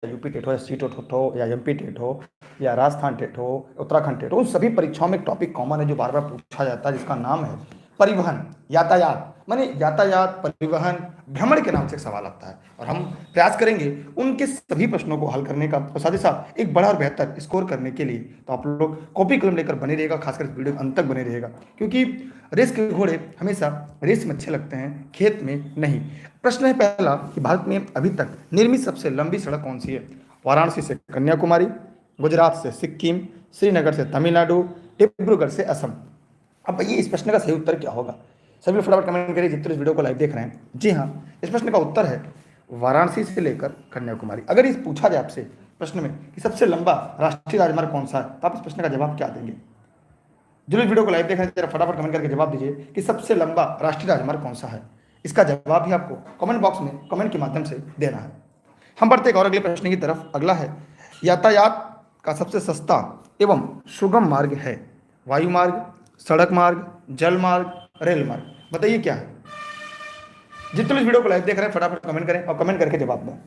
UP TET हो, या C TET हो, या एमपी टेट हो, या राजस्थान टेट हो, उत्तराखंड टेट हो, उन सभी परीक्षाओं में एक टॉपिक कॉमन है जो बार बार पूछा जाता है, जिसका नाम है परिवहन, यातायात। माने यातायात, परिवहन, भ्रमण के नाम से एक सवाल आता है, और हम प्रयास करेंगे उनके सभी प्रश्नों को हल करने का, और साथ ही साथ एक बड़ा और बेहतर स्कोर करने के लिए। तो आप लोग कॉपी कलम लेकर बने रहिएगा, खासकर इस वीडियो के अंत तक बने रहिएगा, क्योंकि रेस के घोड़े हमेशा रेस में अच्छे लगते हैं, खेत में नहीं। प्रश्न है पहला कि भारत में अभी तक निर्मित सबसे लंबी सड़क कौन सी है? वाराणसी से कन्याकुमारी, गुजरात से सिक्किम, श्रीनगर से तमिलनाडु, डिब्रूगढ़ से असम। अब भैया इस प्रश्न का सही उत्तर क्या होगा? सभी लोग फटाफट कमेंट करिए जितने इस वीडियो को लाइव देख रहे हैं। जी हाँ, इस प्रश्न का उत्तर है वाराणसी से लेकर कन्याकुमारी। अगर इस पूछा जाए आपसे प्रश्न में कि सबसे लंबा राष्ट्रीय राजमार्ग कौन सा है, तो आप इस प्रश्न का जवाब क्या देंगे? जो लोग वीडियो को लाइव देख रहे हैं जरा फटाफट कमेंट करके जवाब दीजिए कि सबसे लंबा राष्ट्रीय राजमार्ग कौन सा है। इसका जवाब भी आपको कमेंट बॉक्स में कमेंट के माध्यम से देना है। हम बढ़ते एक और अगले प्रश्न की तरफ। अगला है यातायात का सबसे सस्ता एवं सुगम मार्ग है? वायु मार्ग, सड़क मार्ग, जल मार्ग, रेल मार्ग। बताइए क्या है? जितने इस वीडियो को लाइव देख रहे हैं फटाफट कमेंट करें और कमेंट करके जवाब दें।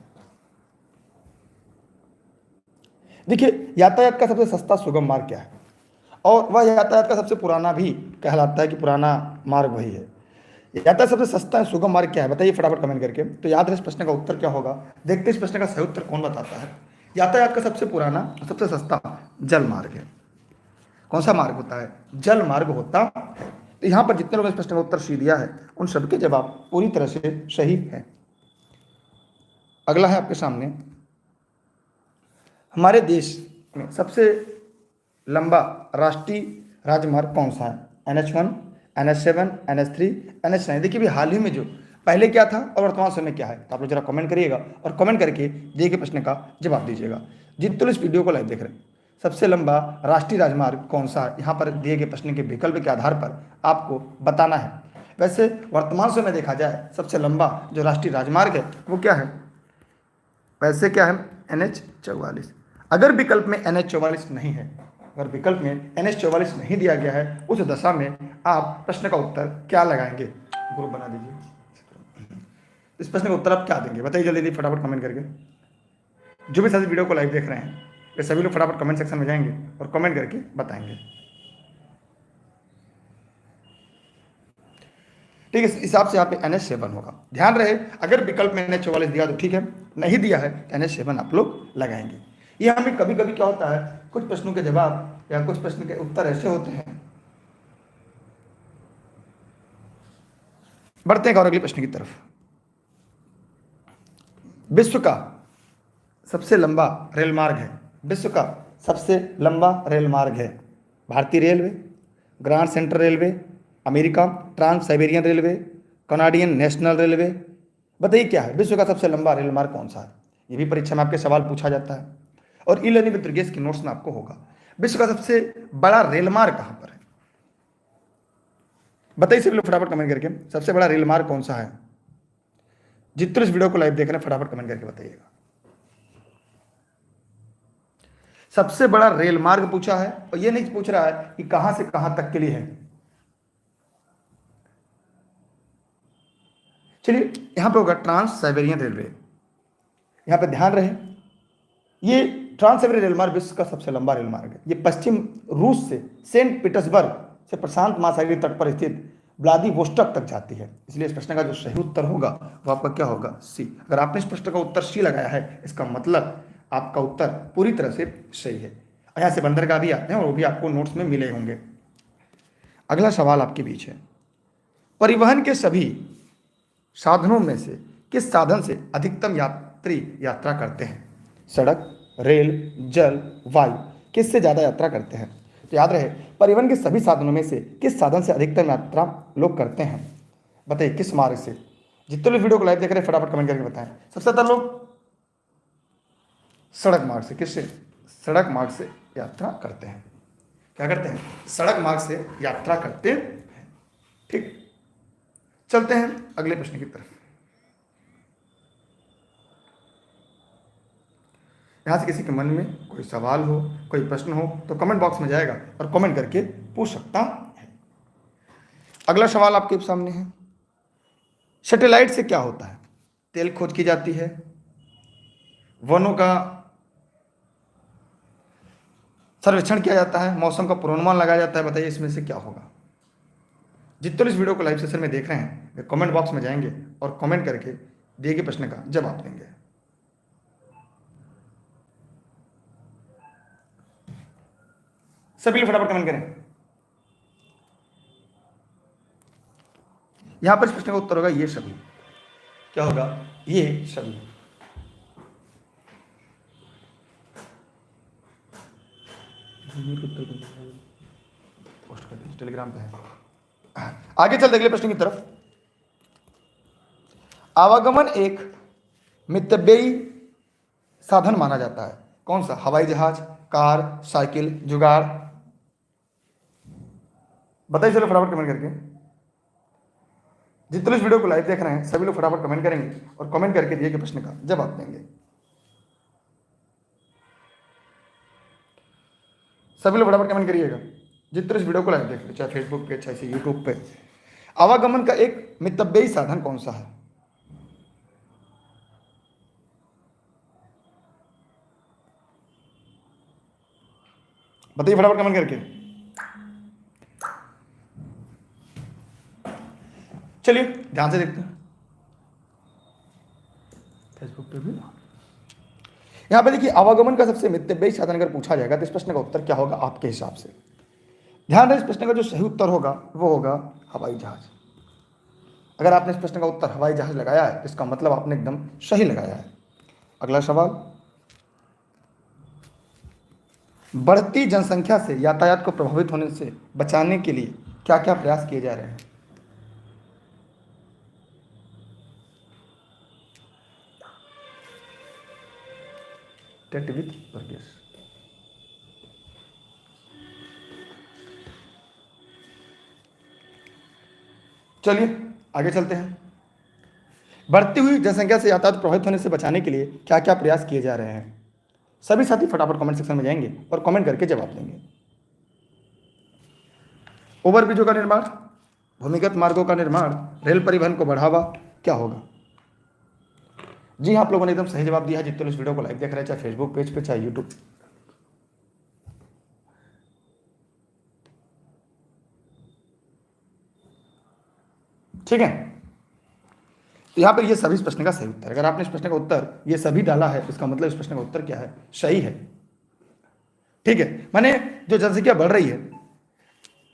देखिए, यातायात का सबसे सस्ता सुगम मार्ग क्या है, और वह यातायात का सबसे पुराना भी कहलाता है कि पुराना मार्ग वही है। यातायात सबसे सस्ता है सुगम मार्ग क्या है? बताइए फटाफट कमेंट करके। तो याद है इस प्रश्न का उत्तर क्या होगा? देखते हैं इस प्रश्न का सही उत्तर कौन बताता है। यातायात का सबसे पुराना और सबसे सस्ता जल मार्ग है। कौन सा मार्ग होता है? जल मार्ग होता है। तो यहां पर जितने लोगों ने इस प्रश्न का उत्तर सी दिया है उन सबके जवाब पूरी तरह से सही है। अगला है आपके सामने, हमारे देश में सबसे लंबा राष्ट्रीय राजमार्ग कौन सा है? NH1, NH7, NH3, NH9। देखिए भी हाल ही में जो पहले क्या था और वर्तमान समय क्या है, तो आप लोग जरा कमेंट करिएगा और कमेंट करके दिए गए प्रश्न का जवाब दीजिएगा। जितने लोग इस वीडियो को लाइव देख रहे हैं, सबसे लंबा राष्ट्रीय राजमार्ग कौन सा है, यहाँ पर दिए गए प्रश्न के विकल्प के आधार पर आपको बताना है। वैसे वर्तमान समय देखा जाए सबसे लंबा जो राष्ट्रीय राजमार्ग है वो क्या है? वैसे क्या है? NH44। अगर विकल्प में NH44 नहीं है, अगर विकल्प में NH44 नहीं दिया गया है, उस दशा में आप प्रश्न का उत्तर क्या लगाएंगे? ग्रुप बना दीजिए। इस प्रश्न का उत्तर आप क्या देंगे? बताइए जल्दी जल्दी फटाफट कमेंट करके। जो भी साथी वीडियो को लाइव देख रहे हैं वे सभी लोग फटाफट कमेंट सेक्शन में जाएंगे और कमेंट करके बताएंगे। ठीक है, इस हिसाब से यहाँ पे NH7 होगा। ध्यान रहे अगर विकल्प में NH44 दिया तो ठीक है, नहीं दिया है तो NH7 आप लोग लगाएंगे। ये हमें कभी कभी क्या होता है, कुछ प्रश्नों के जवाब या कुछ प्रश्न के उत्तर ऐसे होते हैं। बढ़ते हैं और अगले प्रश्न की तरफ। विश्व का सबसे लंबा रेल मार्ग है, विश्व का सबसे लंबा रेल मार्ग है भारतीय railway, grand central railway, America trans Siberian railway, Canadian national railway. बताइए क्या है? विश्व का सबसे लंबा रेल मार्ग कौन सा है? ये भी परीक्षा में आपके सवाल पूछा जाता है और ई लर्निंग विद दुर्गेश के नोट्स में आपको होगा। विश्व का सबसे बड़ा रेल मार्ग कहां पर है? बताइए सभी लोग फटाफट कमेंट करके, सबसे बड़ा रेल मार्ग कौन सा है? जितने इस वीडियो को लाइव देख रहे हैं फटाफट कमेंट करके बताइएगा। सबसे बड़ा रेल मार्ग पूछा है और ये नहीं पूछ रहा है कि कहां से कहां तक के लिए है। चलिए यहां पे होगा ट्रांस साइबेरियन रेलवे। यहां पे ध्यान रहे ये ट्रांस साइबेरियन रेल मार्ग विश्व का सबसे लंबा रेल मार्ग है। ये पश्चिम रूस से सेंट पीटर्सबर्ग से प्रशांत महासागरीय तट पर स्थित व्लादिवोस्टोक तक जाती है। इसलिए इस प्रश्न का जो सही उत्तर होगा वो आपका क्या होगा? सी। अगर आपने इस प्रश्न का उत्तर सी लगाया है इसका मतलब आपका उत्तर पूरी तरह से सही है। यहाँ से बंदरगाह भी आते हैं और वो भी आपको नोट्स में मिले होंगे। अगला सवाल आपके बीच है, परिवहन के सभी साधनों में से किस साधन से अधिकतम यात्री यात्रा करते हैं? सड़क, रेल, जल, वायु, किससे ज़्यादा यात्रा करते हैं? तो याद रहे परिवहन के सभी साधनों में से किस साधन से अधिकतम यात्रा लोग करते हैं? बताइए किस मार्ग से? जितने लोग वीडियो को लाइव देख रहे हैं फटाफट कमेंट करके बताएं। सबसे ज्यादा लोग सड़क मार्ग से, किससे? सड़क मार्ग से यात्रा करते हैं। क्या करते हैं? सड़क मार्ग से यात्रा करते हैं। ठीक, चलते हैं अगले प्रश्न की तरफ। यहाँ से किसी के मन में कोई सवाल हो, कोई प्रश्न हो तो कमेंट बॉक्स में जाएगा और कमेंट करके पूछ सकता है। अगला सवाल आपके सामने है, सैटेलाइट से क्या होता है? तेल खोज की जाती है, वनों का सर्वेक्षण किया जाता है, मौसम का पूर्वानुमान लगाया जाता है। बताइए इसमें से क्या होगा। जितने इस वीडियो को लाइव सेशन में देख रहे हैं वे कमेंट बॉक्स में जाएंगे और कमेंट करके दिए गए प्रश्न का जवाब देंगे। सभी फटाफट कमेंट करें। यहां पर इस प्रश्न का उत्तर होगा ये सभी। क्या होगा? ये सभी। पोस्ट कर दीजिए, टेलीग्राम पे है। आगे चलते अगले प्रश्न की तरफ। आवागमन एक मितव्ययी साधन माना जाता है। कौन सा? हवाई जहाज, कार, साइकिल, जुगाड़। बताइए चलो फटाफट कमेंट करके। जितने इस वीडियो को लाइव देख रहे हैं सभी लोग फटाफट कमेंट करेंगे और कमेंट करके दिए गए प्रश्न का जवाब देंगे। सभी लोग फटाफट कमेंट करिएगा जितने इस वीडियो को लाइव देख रहे हैं, चाहे फेसबुक पे चाहे यूट्यूब पे। आवागमन का एक मितव्ययी साधन कौन सा है? बताइए फटाफट कमेंट करके। चलिए ध्यान से देखते हैं फेसबुक पे भी। यहां पे देखिए आवागमन का सबसे मितव्ययी साधन अगर पूछा जाएगा तो इस प्रश्न का उत्तर क्या होगा आपके हिसाब से? ध्यान रहे इस प्रश्न का जो सही उत्तर होगा वो होगा हवाई जहाज। अगर आपने इस प्रश्न का उत्तर हवाई जहाज लगाया है तो इसका मतलब आपने एकदम सही लगाया है। अगला सवाल। बढ़ती जनसंख्या से यातायात को प्रभावित होने से बचाने के लिए क्या क्या प्रयास किए जा रहे हैं? चलिए आगे चलते हैं। बढ़ती हुई जनसंख्या से यातायात प्रभावित होने से बचाने के लिए क्या क्या प्रयास किए जा रहे हैं? सभी साथी फटाफट कमेंट सेक्शन में जाएंगे और कमेंट करके जवाब देंगे। ओवरब्रिजों का निर्माण, भूमिगत मार्गों का निर्माण, रेल परिवहन को बढ़ावा, क्या होगा? जी हाँ, आप लोगों ने एकदम सही जवाब दिया है। जितने इस वीडियो को लाइव देख रहे हैं चाहे फेसबुक पेज पे चाहे यूट्यूब। ठीक है, तो यहां पर ये सभी इस प्रश्न का सही उत्तर। अगर आपने इस प्रश्न का उत्तर ये सभी डाला है तो इसका मतलब इस प्रश्न का उत्तर क्या है? सही है। ठीक है, माने जो जनसंख्या बढ़ रही है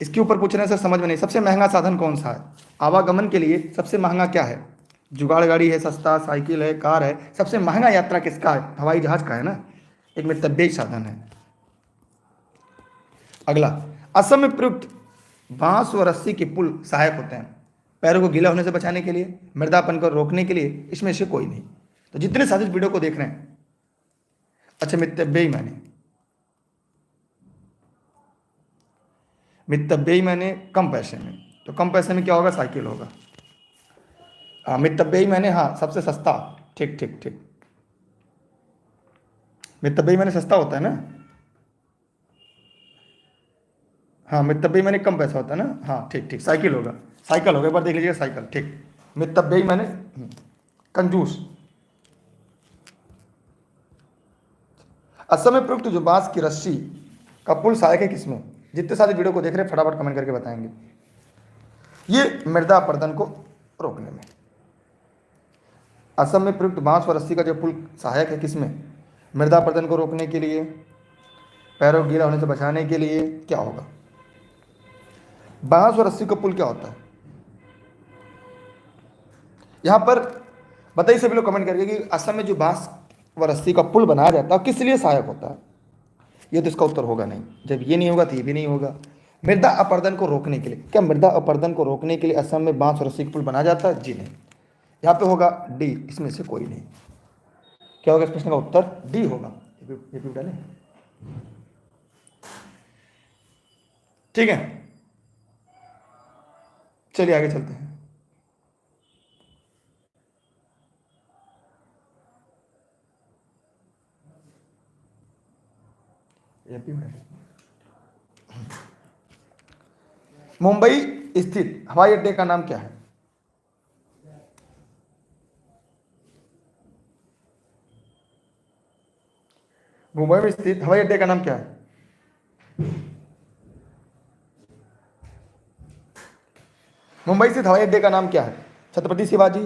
इसके ऊपर पूछ रहे हैं सर, समझ में नहीं। सबसे महंगा साधन कौन सा है? आवागमन के लिए सबसे महंगा क्या है? जुगाड़ गाड़ी है, सस्ता, साइकिल है, कार है। सबसे महंगा यात्रा किसका है? हवाई जहाज का है ना, एक मितव्ययी साधन है। अगला, असम में प्रयुक्त बांस व रस्सी के पुल सहायक होते हैं। पैरों को गीला होने से बचाने के लिए, मृदापन को रोकने के लिए, इसमें से कोई नहीं। तो जितने साथी इस वीडियो को देख रहे हैं, अच्छा मितव्ययी माने कम पैसे में, तो कम पैसे में क्या होगा? साइकिल होगा। मितव्ययी माने हाँ सबसे सस्ता। ठीक ठीक ठीक, मितव्ययी माने सस्ता होता है ना। हाँ, मितव्ययी माने कम पैसा होता है ना। हाँ ठीक ठीक, साइकिल होगा। साइकिल होगा, एक बार देख लीजिएगा, साइकिल। ठीक, मितव्ययी माने कंजूस। असम में प्रयुक्त जो बांस की रस्सी का पुल सहायक है किसमें? जितने सारे वीडियो को देख रहे हैं फटाफट कमेंट करके बताएंगे। ये मृदा अपरदन को रोकने में। असम में प्रयुक्त बांस और रस्सी का जो पुल सहायक है किसमें? मृदा अपरदन को रोकने के लिए, पैरों गीला होने से बचाने के लिए, क्या होगा? बांस और रस्सी का पुल क्या होता है? यहां पर बताइए सभी लोग कमेंट करके कि असम में जो बांस व रस्सी का पुल बनाया जाता है किस लिए सहायक होता है? ये तो इसका उत्तर होगा नहीं। जब ये नहीं होगा तो ये भी नहीं होगा। मृदा अपरदन को रोकने के लिए, क्या मृदा अपरदन को रोकने के लिए असम में बांस और रस्सी का पुल बनाया जाता है? जी नहीं। यहाँ पे होगा डी, इसमें से कोई नहीं। क्या होगा इस प्रश्न का उत्तर? डी होगा। ये भी डालें, ठीक है। चलिए आगे चलते हैं। मुंबई स्थित हवाई अड्डे का नाम क्या है? मुंबई में स्थित हवाई अड्डे का नाम क्या है? मुंबई स्थित हवाई अड्डे का नाम क्या है? छत्रपति शिवाजी,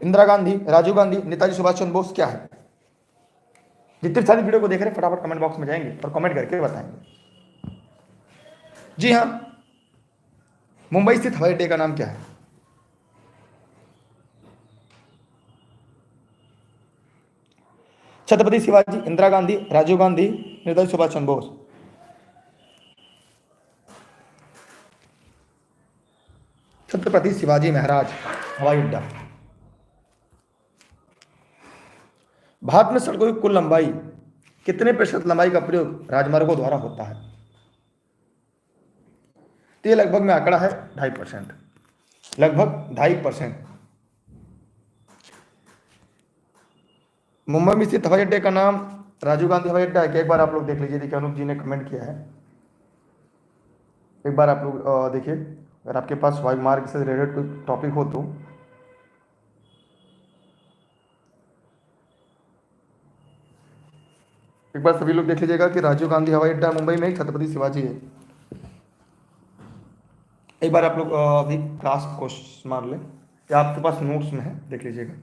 इंदिरा गांधी, राजीव गांधी, नेताजी सुभाष चंद्र बोस, क्या है? जितने सारी वीडियो को देख रहे हैं फटाफट कमेंट बॉक्स में जाएंगे और कमेंट करके बताएंगे। जी हाँ, मुंबई स्थित हवाई अड्डे का नाम क्या है? छत्रपति शिवाजी, इंदिरा गांधी, राजीव गांधी, नेताजी सुभाष चंद्र बोस। छत्रपति शिवाजी महाराज हवाई अड्डा। भारत में सड़कों की कुल लंबाई कितने प्रतिशत लंबाई का प्रयोग राजमार्गों द्वारा होता है? तो ये लगभग में आंकड़ा है 2.5%, लगभग 2.5%। मुंबई में स्थित हवाई अड्डे का नाम राजीव गांधी हवाई अड्डा है कि? एक बार आप लोग देख लीजिए, देखिए अनूप जी ने कमेंट किया है। एक बार आप लोग देखिए, अगर आपके पास वायु मार्ग से रिलेटेड कोई टॉपिक हो तो। एक बार सभी लोग देख लीजिएगा कि राजीव गांधी हवाई अड्डा मुंबई में, छत्रपति शिवाजी है। एक बार आप लोग अभी क्लास क्वेश्चन मार लें, या आपके पास नोट्स में है, देख लीजिएगा।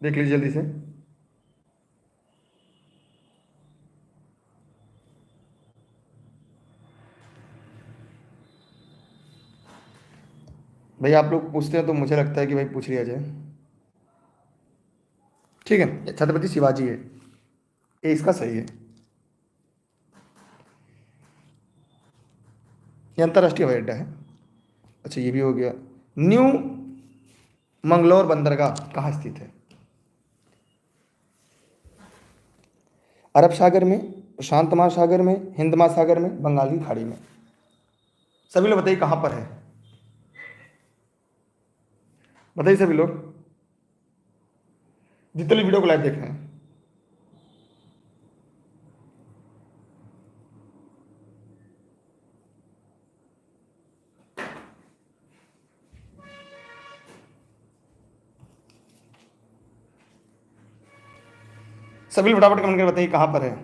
देख लीजिए जल्दी से। भाई आप लोग पूछते हैं तो मुझे लगता है कि भाई पूछ लिया जाए। ठीक है, छत्रपति शिवाजी है, ये इसका सही है। ये अंतर्राष्ट्रीय हवाई अड्डा है। अच्छा ये भी हो गया। न्यू मंगलोर बंदरगाह कहाँ स्थित है? अरब सागर में, प्रशांत महासागर में, हिंद महासागर में, बंगाल की खाड़ी में? सभी लोग बताइए कहाँ पर है, बताइए सभी लोग, जितने वीडियो को लाइव देख रहे हैं। सभी लोग फटाफट कमेंट कर बताइए कहाँ पर है।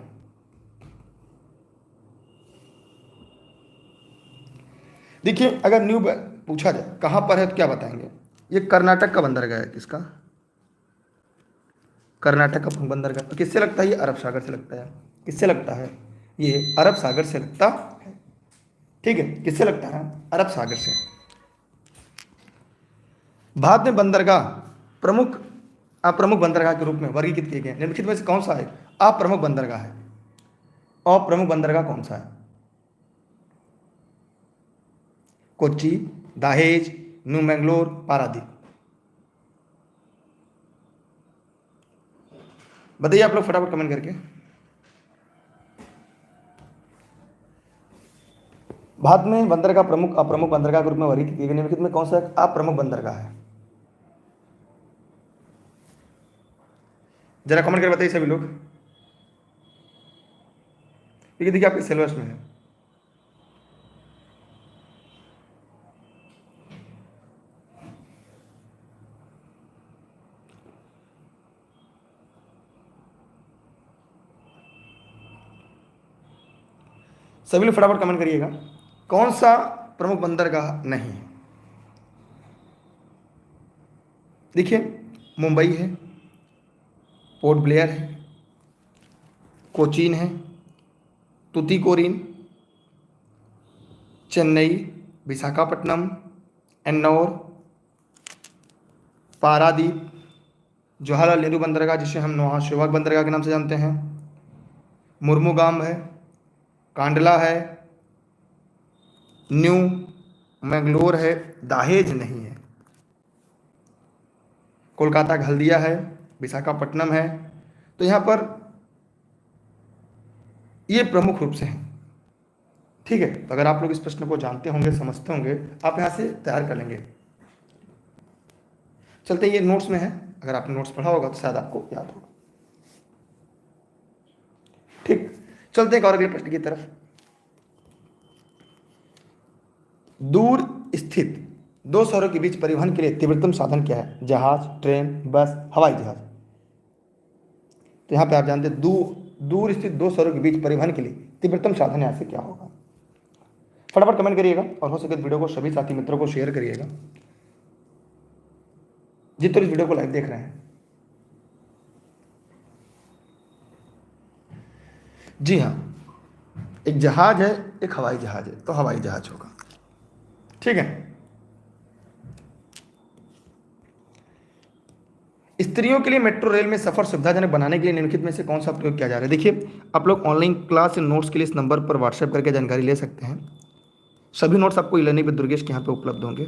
देखिए अगर न्यू पूछा जाए कहाँ पर है तो क्या बताएंगे? ये कर्नाटक का बंदरगाह है। किसका? कर्नाटक का बंदरगाह। किससे लगता है? ये अरब सागर से लगता है। किससे लगता है? ये अरब सागर से लगता है। ठीक है, किससे लगता है? अरब सागर से। भारत में बंदरगाह प्रमुख अप्रमुख बंदरगाह के रूप में वर्गीकृत किए गए हैं। निम्नलिखित में से कौन सा है अप्रमुख बंदरगाह है? अप्रमुख बंदरगाह कौन सा है? कोच्चि, दहेज, न्यू मैंगलोर, पारादीप। बताइए आप लोग फटाफट कमेंट करके। भारत में बंदरगाह प्रमुख अप्रमुख बंदरगाह के रूप में वर्गीकृत किए गए निम्नलिखित में कौन सा अप्रमुख बंदरगाह है? जरा कमेंट करके बताइए सभी लोग। देखिए देखिए आपके सिलेबस में है। सभी लोग फटाफट कमेंट करिएगा कौन सा प्रमुख बंदरगाह नहीं है। देखिए मुंबई है, पोर्ट ब्लेयर है, कोचीन है, तुतीकोरिन, चेन्नई, विशाखापट्टनम, एन्नौर, पारादीप, जवाहरलाल नेहरू बंदरगाह जिसे हम नौहा शेवाग बंदरगाह के नाम से जानते हैं, मुर्मुगाम है, कांडला है, न्यू मैंगलोर है, दहेज नहीं है, कोलकाता का हल्दिया है, विशाखापट्टनम है। तो यहाँ पर ये प्रमुख रूप से हैं। ठीक है, तो अगर आप लोग इस प्रश्न को जानते होंगे, समझते होंगे, आप यहाँ से तैयार कर लेंगे। चलते ये नोट्स में है, अगर आपने नोट्स पढ़ा होगा तो शायद आपको याद होगा। ठीक, चलते एक और अगले प्रश्न की तरफ। दूर स्थित दो शहरों के बीच परिवहन के लिए तीव्रतम साधन क्या है? जहाज, ट्रेन, बस, हवाई जहाज। तो यहाँ पे आप जानते हैं दूर स्थित दो शहरों के बीच परिवहन के लिए तीव्रतम साधन यहाँ से क्या होगा? फटाफट कमेंट करिएगा और हो सके वीडियो को सभी साथी मित्रों को शेयर करिएगा जितने इस वीडियो को लाइव देख रहे हैं। जी हाँ, एक जहाज है, एक हवाई जहाज है, तो हवाई जहाज होगा। ठीक है। स्त्रियों के लिए मेट्रो रेल में सफर सुविधाजनक बनाने के लिए निम्नलिखित में से कौन सा प्रयोग किया जा रहा है? देखिए, आप लोग ऑनलाइन क्लास नोट्स के लिए इस नंबर पर व्हाट्सएप करके जानकारी ले सकते हैं। सभी नोट्स आपको ई-लर्निंग विद दुर्गेश के यहाँ पे उपलब्ध होंगे।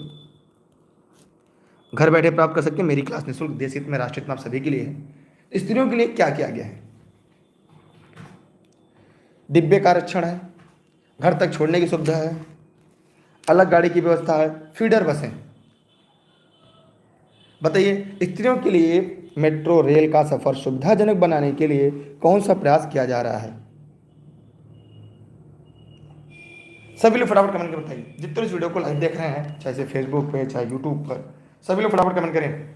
घर बैठे प्राप्त कर सकते हैं। मेरी क्लास निःशुल्क, देश हित में, राष्ट्र हित में आप सभी के लिए है। स्त्रियों के लिए क्या किया गया है? डिब्बे का आरक्षण है, घर तक छोड़ने की सुविधा है, अलग गाड़ी की व्यवस्था है, फीडर बसें। बताइए, स्त्रियों के लिए मेट्रो रेल का सफर सुविधाजनक बनाने के लिए कौन सा प्रयास किया जा रहा है? सभी लोग फटाफट कमेंट कर बताइए। जितने इस वीडियो को लाइव देख रहे हैं, चाहे फेसबुक पे, चाहे यूट्यूब पर, सभी लोग फटाफट कमेंट करें।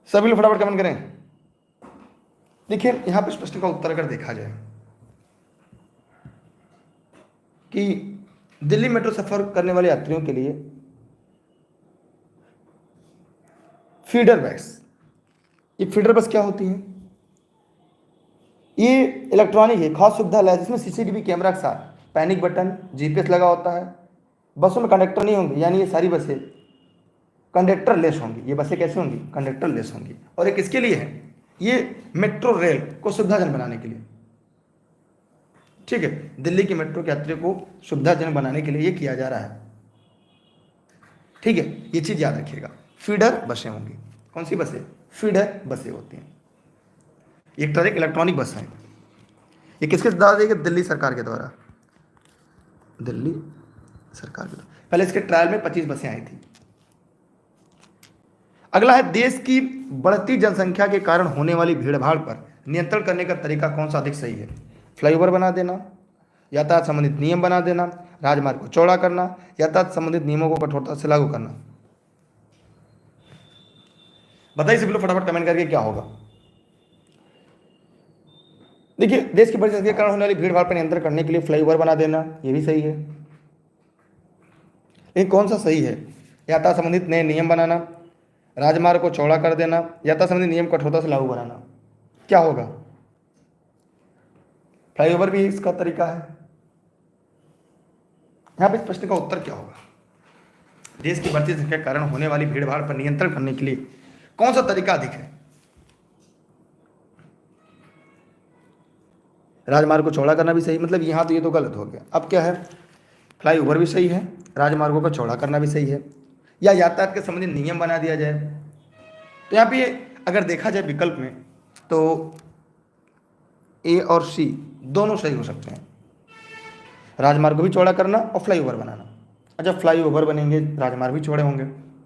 सभी लोग फटाफट कमेंट करें। देखिए, यहां पर प्रश्न का उत्तर अगर देखा जाए कि दिल्ली मेट्रो सफर करने वाले यात्रियों के लिए फीडर बस, ये फीडर बस क्या होती है? ये इलेक्ट्रॉनिक है, खास सुविधा है जिसमें सीसीटीवी कैमरा के साथ पैनिक बटन, जीपीएस लगा होता है। बसों में कंडक्टर नहीं होंगे, यानी ये सारी बसें कंडक्टर लेस होंगी। ये बसें कैसे होंगी? कंडक्टर लेस होंगी। और एक किसके लिए है? ये मेट्रो रेल को सुविधाजनक बनाने के लिए। ठीक है, दिल्ली की मेट्रो के यात्री को सुविधाजनक बनाने के लिए ये किया जा रहा है। ठीक है, ये चीज याद रखिएगा। फीडर बसें होंगी। कौन सी बसें? फीडर बसें होती हैं। एक तरह की इलेक्ट्रॉनिक बस है। ये किसके द्वारा दी गई? दिल्ली सरकार के द्वारा। दिल्ली सरकार के द्वारा। पहले इसके ट्रायल में 25 बसें आई थी। अगला है, देश की बढ़ती जनसंख्या के कारण होने वाली भीड़भाड़ पर नियंत्रण करने का तरीका कौन सा अधिक सही है? फ्लाईओवर बना देना, यातायात संबंधित नियम बना देना, राजमार्ग को चौड़ा करना, यातायात संबंधित नियमों को कठोरता से लागू करना। बताइए सभी लोग फटाफट कमेंट करके क्या होगा। देखिए, देश की बढ़ती जनसंख्या के कारण होने वाली भीड़भाड़ पर नियंत्रण करने के लिए फ्लाईओवर बना देना, ये भी सही है। लेकिन कौन सा सही है? यातायात संबंधित नए नियम बनाना, राजमार्ग को चौड़ा कर देना, यातायात संबंधी नियम कठोरता से लागू बनाना। क्या होगा? फ्लाईओवर भी इसका तरीका है। यहां पे इस प्रश्न का उत्तर क्या होगा? देश की बढ़ती संख्या के कारण होने वाली भीड़भाड़ पर नियंत्रण करने के लिए कौन सा तरीका अधिक है? राजमार्ग को चौड़ा करना भी सही, मतलब यहां तो ये तो गलत हो गया। अब क्या है? फ्लाईओवर भी सही है, राजमार्गों को चौड़ा करना भी सही है, या यातायात के संबंधित नियम बना दिया जाए। तो यहाँ पे अगर देखा जाए विकल्प में, तो ए और सी दोनों सही हो सकते हैं। राजमार्ग को भी चौड़ा करना और फ्लाईओवर बनाना। अच्छा, फ्लाईओवर बनेंगे, राजमार्ग भी चौड़े होंगे,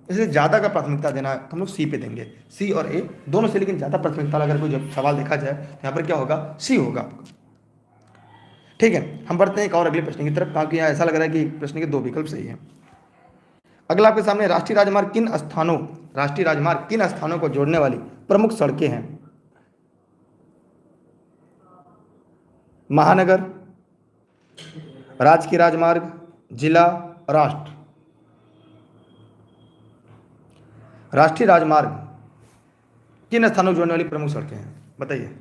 इसलिए ज़्यादा का प्राथमिकता देना है तो हम लोग सी पे देंगे। सी और ए दोनों से, लेकिन ज़्यादा प्राथमिकता अगर कोई जब सवाल देखा जाए तो यहाँ पर क्या होगा? सी होगा आपका। ठीक है, हम बढ़ते हैं एक और अगले प्रश्न की तरफ, क्योंकि यहाँ ऐसा लग रहा है कि प्रश्न के दो विकल्प सही है। अगला आपके सामने, राष्ट्रीय राजमार्ग किन स्थानों को जोड़ने वाली प्रमुख सड़कें हैं? महानगर, राजकीय राजमार्ग, जिला, राष्ट्र। राष्ट्रीय राजमार्ग किन स्थानों को जोड़ने वाली प्रमुख सड़कें हैं? बताइए।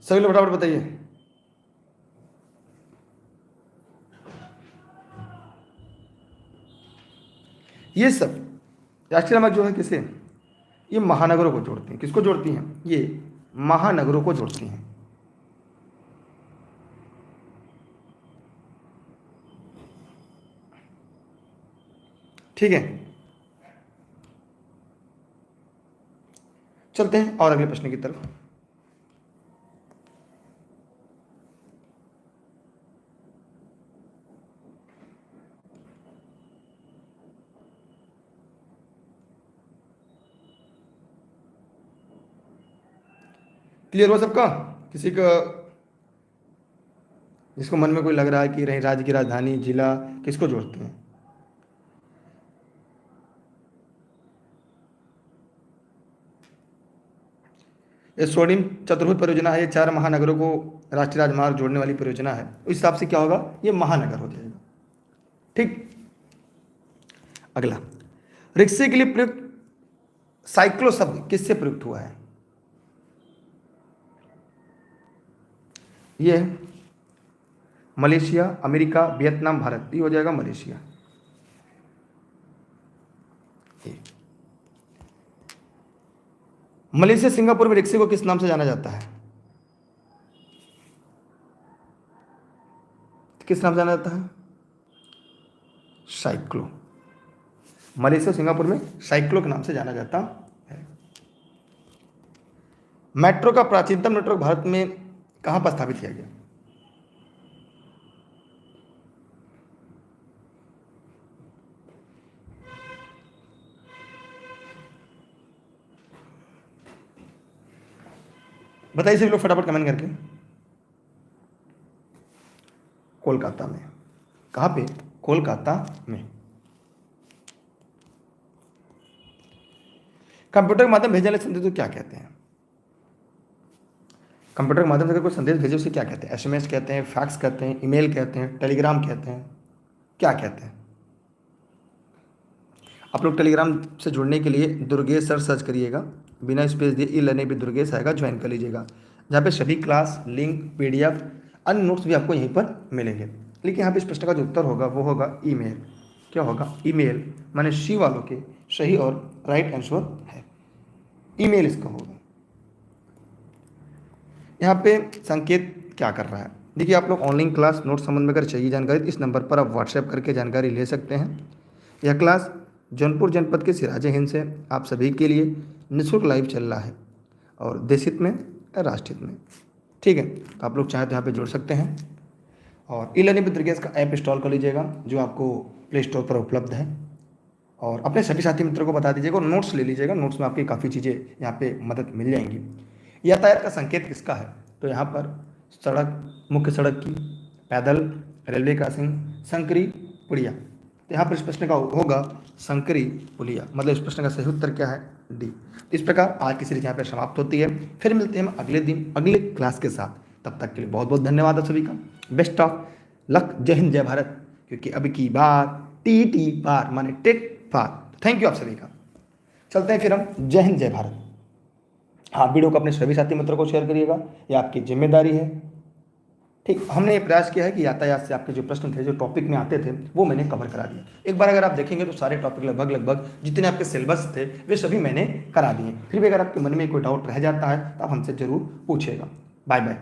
सभी लोग फटाफट बताइए। ये सब राष्ट्रीय राजमार्ग जो है किसे? ये महानगरों को जोड़ती हैं। किसको जोड़ती हैं? ये महानगरों को जोड़ती हैं। ठीक है, चलते हैं और अगले प्रश्न की तरफ। क्लियर हुआ सबका? किसी का जिसको मन में कोई लग रहा है कि रही राज्य की राजधानी जिला किसको जोड़ते हैं? ये स्वर्णिम चतुर्भुज परियोजना है, ये 4 महानगरों को राष्ट्रीय राजमार्ग जोड़ने वाली परियोजना है। उस हिसाब से क्या होगा, ये महानगर हो जाएगा। ठीक, अगला, रिक्शे के लिए प्रयुक्त साइक्लो शब्द किससे प्रयुक्त हुआ है? ये है मलेशिया, अमेरिका, वियतनाम, भारत। ये हो जाएगा मलेशिया। मलेशिया सिंगापुर में रिक्शे को किस नाम से जाना जाता है? किस नाम से जाना जाता है? साइक्लो। मलेशिया सिंगापुर में साइक्लो के नाम से जाना जाता है। मेट्रो का प्राचीनतम नेटवर्क भारत में कहां पर स्थापित किया गया? बताइए सभी लोग फटाफट कमेंट करके। कोलकाता में। कहां पे? कोलकाता में। कंप्यूटर के माध्यम भेजने वाले संदेश को क्या कहते हैं? कंप्यूटर के माध्यम से अगर कोई संदेश भेजे उसे क्या कहते हैं? एसएमएस कहते हैं, फैक्स कहते हैं, ईमेल कहते हैं, टेलीग्राम कहते हैं, क्या कहते हैं? आप लोग टेलीग्राम से जुड़ने के लिए दुर्गेश सर सर्च करिएगा, बिना स्पेस दिए ई लर्निंग भी दुर्गेश आएगा, ज्वाइन कर लीजिएगा, जहाँ पे सभी क्लास लिंक पीडीएफ अन्य नोट्स भी आपको यहीं पर मिलेंगे। लेकिन यहाँ पे इस प्रश्न का जो उत्तर होगा वो होगा ईमेल। क्या होगा? ईमेल, माने सी वालों के सही और राइट आंसर है ईमेल इसका होगा। यहाँ पे संकेत क्या कर रहा है? देखिए, आप लोग ऑनलाइन क्लास नोट संबंध में अगर चाहिए जानकारी तो इस नंबर पर आप व्हाट्सएप करके जानकारी ले सकते हैं। यह क्लास जौनपुर जनपद के सिराजे हिंद से आप सभी के लिए निःशुल्क लाइव चल रहा है, और देश हित में या राष्ट्र हित में। ठीक है, तो आप लोग चाहें तो यहाँ पे जुड़ सकते हैं, और ई लर्निंग विद दुर्गेश का ऐप इंस्टॉल कर लीजिएगा जो आपको प्ले स्टोर पर उपलब्ध है, और अपने सभी साथी मित्रों को बता दीजिएगा और नोट्स ले लीजिएगा। नोट्स में आपकी काफ़ी चीज़ें यहाँ पे मदद मिल जाएंगी। यातायात का संकेत किसका है? तो यहाँ पर सड़क, मुख्य सड़क की, पैदल, रेलवे क्रॉसिंग, संकरी पुलिया। तो यहाँ पर इस प्रश्न का होगा संकरी पुलिया, मतलब इस प्रश्न का सही उत्तर क्या है? डी। इस प्रकार आज की सीरीज यहाँ पर समाप्त होती है। फिर मिलते हैं हम अगले दिन अगले क्लास के साथ। तब तक के लिए बहुत बहुत धन्यवाद आप सभी का। Best of luck. जय हिंद जय भारत, क्योंकि अब की बार टी बार माने टेक बार। थैंक यू आप सभी का। चलते हैं फिर हम। जय हिंद जय भारत। हाँ, वीडियो को अपने सभी साथी मित्रों को शेयर करिएगा, ये आपकी जिम्मेदारी है। ठीक, हमने ये प्रयास किया है कि यातायात से आपके जो प्रश्न थे, जो टॉपिक में आते थे, वो मैंने कवर करा दिया। एक बार अगर आप देखेंगे तो सारे टॉपिक लगभग जितने आपके सिलेबस थे वे सभी मैंने करा दिए। फिर भी अगर आपके मन में कोई डाउट रह जाता है तो आप हमसे जरूर पूछिएगा। Bye bye.